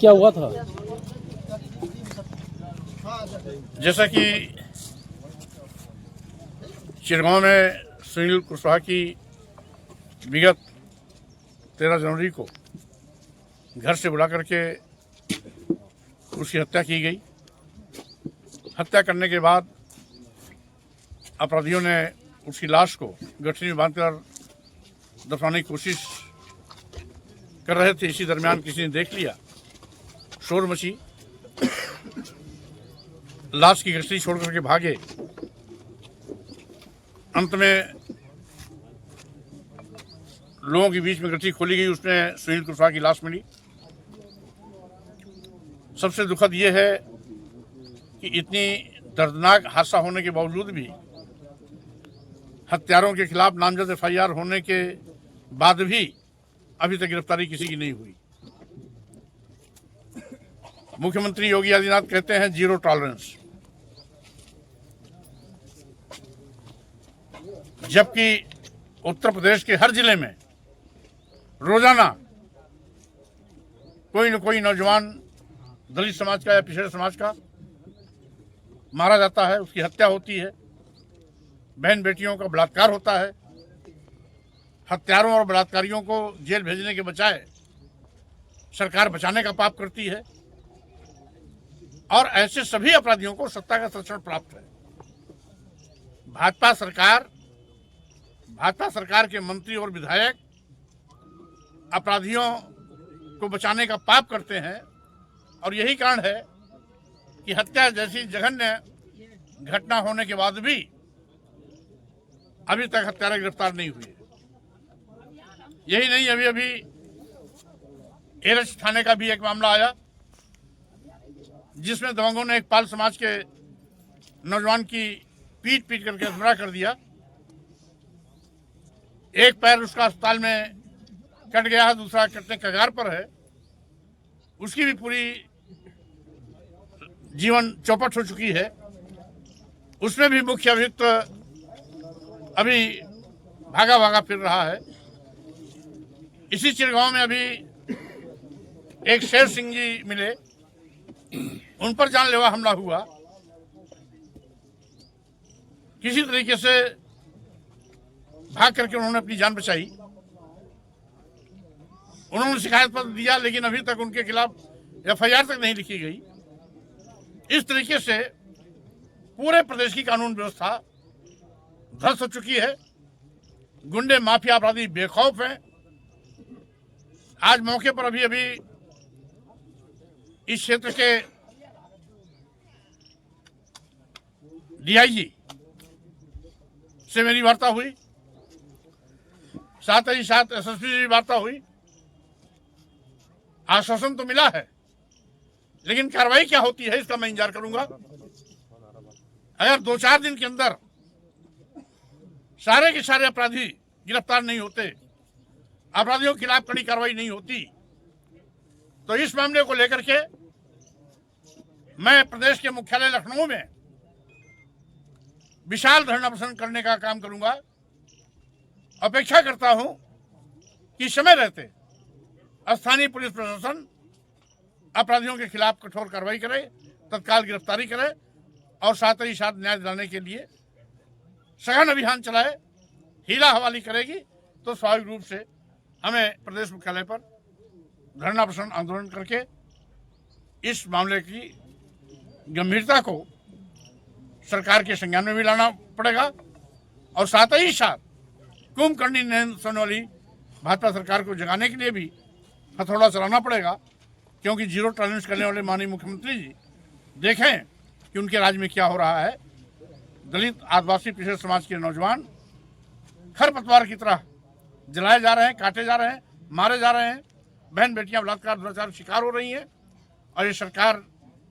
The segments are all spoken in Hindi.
क्या हुआ था? जैसा कि चिरगांव में सुनील कुशवाहा की विगत 13 जनवरी को घर से बुला करके उसकी हत्या की गई। हत्या करने के बाद अपराधियों ने उसकी लाश को गठरी में बांधकर दफनाने की कोशिश कर रहे थे। इसी दरमियान किसी ने देख लिया, शोर मची, लाश की गठरी छोड़ करके भागे। अंत में लोगों के बीच में गठरी खोली गई, उसमें सुनील कुशवाहा की लाश मिली। सबसे दुखद यह है कि इतनी दर्दनाक हादसा होने के बावजूद भी हत्यारों के खिलाफ नामजद एफआईआर होने के बाद भी अभी तक गिरफ्तारी किसी की नहीं हुई। मुख्यमंत्री योगी आदित्यनाथ कहते हैं जीरो टॉलरेंस, जबकि उत्तर प्रदेश के हर जिले में रोजाना कोई न कोई नौजवान दलित समाज का या पिछड़े समाज का मारा जाता है, उसकी हत्या होती है, बहन बेटियों का बलात्कार होता है। हत्यारों और बलात्कारियों को जेल भेजने के बजाय सरकार बचाने का पाप करती है और ऐसे सभी अपराधियों को सत्ता का संरक्षण प्राप्त है। भाजपा सरकार के मंत्री और विधायक अपराधियों को बचाने का पाप करते हैं और यही कारण है कि हत्या जैसी जघन्य घटना होने के बाद भी अभी तक हत्यारे गिरफ्तार नहीं हुए। यही नहीं, अभी अभी एरछ थाने का भी एक मामला आया जिसमें दबंगों ने एक पाल समाज के नौजवान की पीट करके हमला कर दिया। एक पैर उसका अस्पताल में कट गया है, दूसरा कटने के कगार पर है। उसकी भी पूरी जीवन चौपट हो चुकी है। उसमें भी मुख्य अभियुक्त अभी भागा फिर रहा है। इसी चिरगांव में अभी एक शेर सिंह जी मिले, उन पर जानलेवा हमला हुआ। किसी तरीके से भाग करके उन्होंने अपनी जान बचाई। उन्होंने शिकायत पत्र दिया लेकिन अभी तक उनके खिलाफ एफआईआर तक नहीं लिखी गई। इस तरीके से पूरे प्रदेश की कानून व्यवस्था ध्वस्त हो चुकी है। गुंडे माफिया अपराधी बेखौफ हैं। आज मौके पर अभी इस क्षेत्र के डीआईजी से मेरी वार्ता हुई, साथ ही साथ एसएसपी से भी वार्ता हुई। आश्वासन तो मिला है लेकिन कार्रवाई क्या होती है इसका मैं इंतजार करूंगा। अगर 2-4 दिन के अंदर सारे के सारे अपराधी गिरफ्तार नहीं होते, अपराधियों के खिलाफ कड़ी कार्रवाई नहीं होती, तो इस मामले को लेकर के मैं प्रदेश के मुख्यालय लखनऊ में विशाल धरना प्रदर्शन करने का काम करूंगा। अपेक्षा करता हूं कि समय रहते स्थानीय पुलिस प्रशासन अपराधियों के खिलाफ कठोर कार्रवाई करे, तत्काल गिरफ्तारी करे और साथ ही साथ न्याय दिलाने के लिए सघन अभियान चलाए। हीला हवाली करेगी तो स्वाभाविक रूप से हमें प्रदेश मुख्यालय पर धरना प्रदर्शन आंदोलन करके इस मामले की गंभीरता को सरकार के संज्ञान में भी लाना पड़ेगा और साथ ही साथ कुंभकर्णी नयन सुनने वाली भाजपा सरकार को जगाने के लिए भी हथौड़ा चलाना पड़ेगा, क्योंकि जीरो टॉलरेंस करने वाले माननीय मुख्यमंत्री जी देखें कि उनके राज्य में क्या हो रहा है। दलित आदिवासी पिछड़े समाज के नौजवान खरपतवार की तरह जलाए जा रहे हैं, काटे जा रहे हैं, मारे जा रहे हैं। बहन बेटियां बलात्कार दुराचार शिकार हो रही हैं और ये सरकार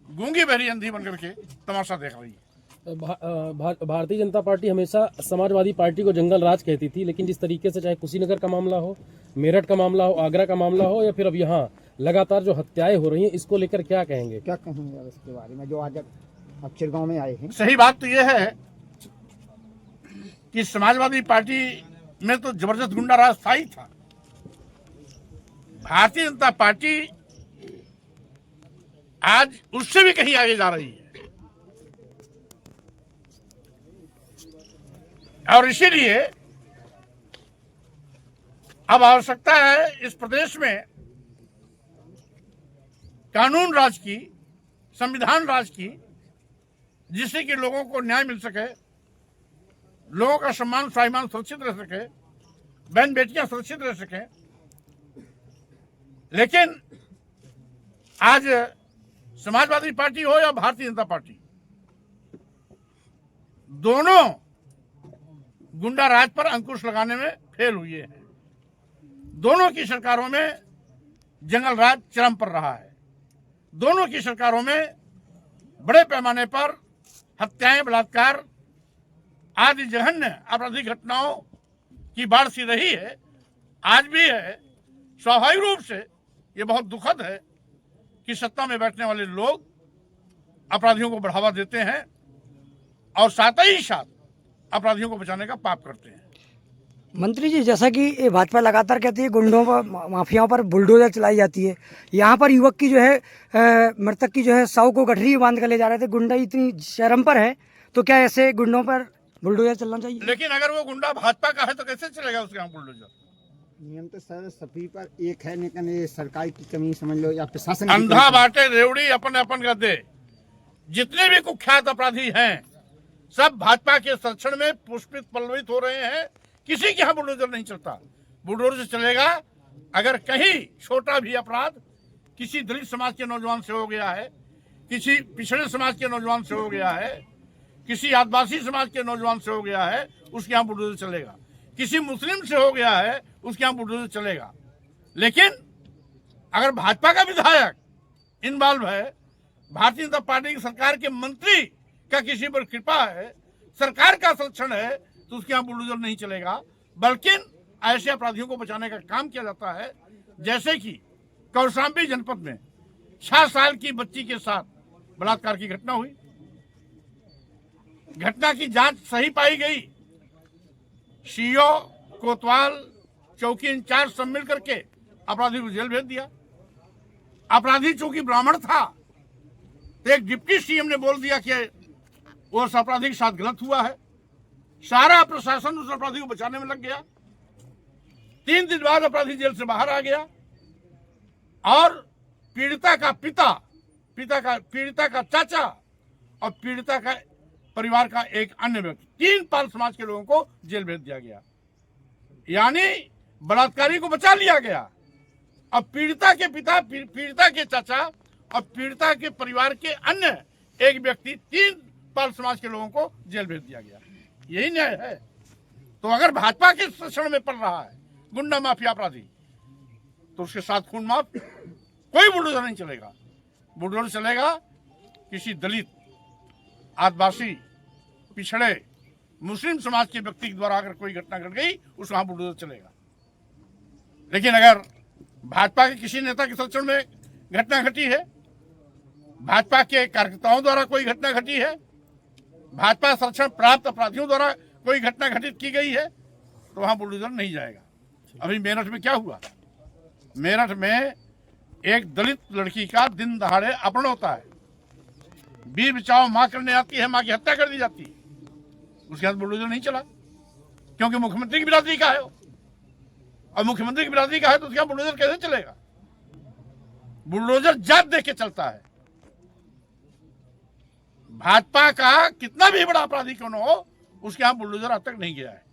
गूंगी बहरी अंधी बनकर के तमाशा देख रही है। भारतीय जनता पार्टी हमेशा समाजवादी पार्टी को जंगल राज कहती थी, लेकिन जिस तरीके से चाहे कुशीनगर का मामला हो, मेरठ का मामला हो, आगरा का मामला हो या फिर अब यहाँ लगातार जो हत्याएं हो रही हैं, इसको लेकर क्या कहेंगे? क्या कहेंगे इसके बारे में जो आज अब चिरगांव में आए हैं? सही बात तो यह है कि समाजवादी पार्टी में तो जबरदस्त गुंडा राज स्थायी था। भारतीय जनता पार्टी आज उससे भी कहीं आगे जा रही है। और इसीलिए अब आवश्यकता है इस प्रदेश में कानून राज की, संविधान राज की, जिससे कि लोगों को न्याय मिल सके, लोगों का सम्मान स्वाभिमान सुरक्षित रह सके, बहन बेटियां सुरक्षित रह सके। लेकिन आज समाजवादी पार्टी हो या भारतीय जनता पार्टी, दोनों गुंडा राज पर अंकुश लगाने में फेल हुए हैं। दोनों की सरकारों में जंगल राज चरम पर रहा है। दोनों की सरकारों में बड़े पैमाने पर हत्याएं, बलात्कार आदि जघन्य आपराधिक घटनाओं की बाढ़ सी रही है, आज भी है। स्वाभाविक रूप से ये बहुत दुखद है कि सत्ता में बैठने वाले लोग अपराधियों को बढ़ावा देते हैं और साथ ही साथ अपराधियों को बचाने का पाप करते हैं। मंत्री जी, जैसा कि ये भाजपा लगातार कहती है गुंडों पर, माफियाओं पर बुलडोजर चलाई जाती है, यहाँ पर युवक की जो है मृतक की जो है शव को गठरी बांध कर ले जा रहे थे। गुंडा इतनी चरम पर है, तो क्या ऐसे गुंडों पर बुलडोजर चलना चाहिए? लेकिन अगर वो गुंडा भाजपा का है तो कैसे चलेगा उसके यहाँ बुलडोजर? नियम तो सर सभी पर एक है, लेकिन ये सरकार की कमी समझ लो या प्रशासन की अंधा कमी। बाटे रेवड़ी अपन अपन कर दे। जितने भी कुख्यात अपराधी हैं सब भाजपा के संरक्षण में पुष्पित पल्लवित हो रहे हैं। किसी के यहाँ बुलडोजर नहीं चलता। बुलडोजर चलेगा अगर कहीं छोटा भी अपराध किसी दलित समाज के नौजवान से हो गया है, किसी पिछड़े समाज के नौजवान से हो गया है, किसी आदिवासी समाज के नौजवान से हो गया है, उसके यहाँ बुलडोजर चलेगा। किसी मुस्लिम से हो गया है, उसके यहाँ बुलडोजर चलेगा। लेकिन अगर भाजपा का विधायक इन्वॉल्व है, भारतीय जनता पार्टी की सरकार के मंत्री का किसी पर कृपा है, सरकार का संरक्षण है, तो उसके यहाँ बुलडोजर नहीं चलेगा। बल्कि ऐसे अपराधियों को बचाने का काम किया जाता है। जैसे कि कौशाम्बी जनपद में 6 साल की बच्ची के साथ बलात्कार की घटना हुई। घटना की जांच सही पाई गई। सीओ, कोतवाल, चौकी इंचार्ज सब मिल करके अपराधी को जेल भेज दिया। अपराधी चूंकि ब्राह्मण था तो एक डिप्टी सीएम ने बोल दिया कि वो उस अपराधी के साथ गलत हुआ है। सारा प्रशासन उस अपराधी को बचाने में लग गया। 3 दिन बाद अपराधी जेल से बाहर आ गया और पीड़िता का पिता, पीड़िता का चाचा और पीड़िता का परिवार का एक अन्य व्यक्ति, 3 पाल समाज के लोगों को जेल भेज दिया गया। यानी बलात्कारी को बचा लिया गया। अब पीड़िता के पिता, पीड़िता के चाचा और पीड़िता के परिवार के अन्य एक व्यक्ति, 3 पाल समाज के लोगों को जेल भेज दिया गया। यही न्याय है। तो अगर भाजपा के शरण में पड़ रहा है गुंडा माफिया अपराधी, तो उसके साथ खून माफ कोई बुलडोजर नहीं चलेगा। बुलडोजर चलेगा किसी दलित, आदिवासी, पिछड़े, मुस्लिम समाज के व्यक्ति के द्वारा अगर कोई घटना घट गई, उस वहां बुलडोजर चलेगा। लेकिन अगर भाजपा के किसी नेता के संरक्षण में घटना घटी है, भाजपा के कार्यकर्ताओं द्वारा कोई घटना घटी है, भाजपा संरक्षण प्राप्त अपराधियों द्वारा कोई घटना घटित की गई है, तो वहां बुलडोजर नहीं जाएगा। अभी मेरठ में क्या हुआ? मेरठ में एक दलित लड़की का दिन दहाड़े अपहरण होता है। वीर बचाओ मां करने आती है, मां की हत्या कर दी जाती है। उसके बाद बुलडोजर नहीं चला क्योंकि मुख्यमंत्री की बिरादरी का है वो। और मुख्यमंत्री की बिरादरी का है तो उसके यहाँ बुलडोजर कैसे चलेगा? बुलडोजर जात देख के चलता है। भाजपा का कितना भी बड़ा अपराधी क्यों न हो, उसके यहाँ बुलडोजर अब तक नहीं गया है।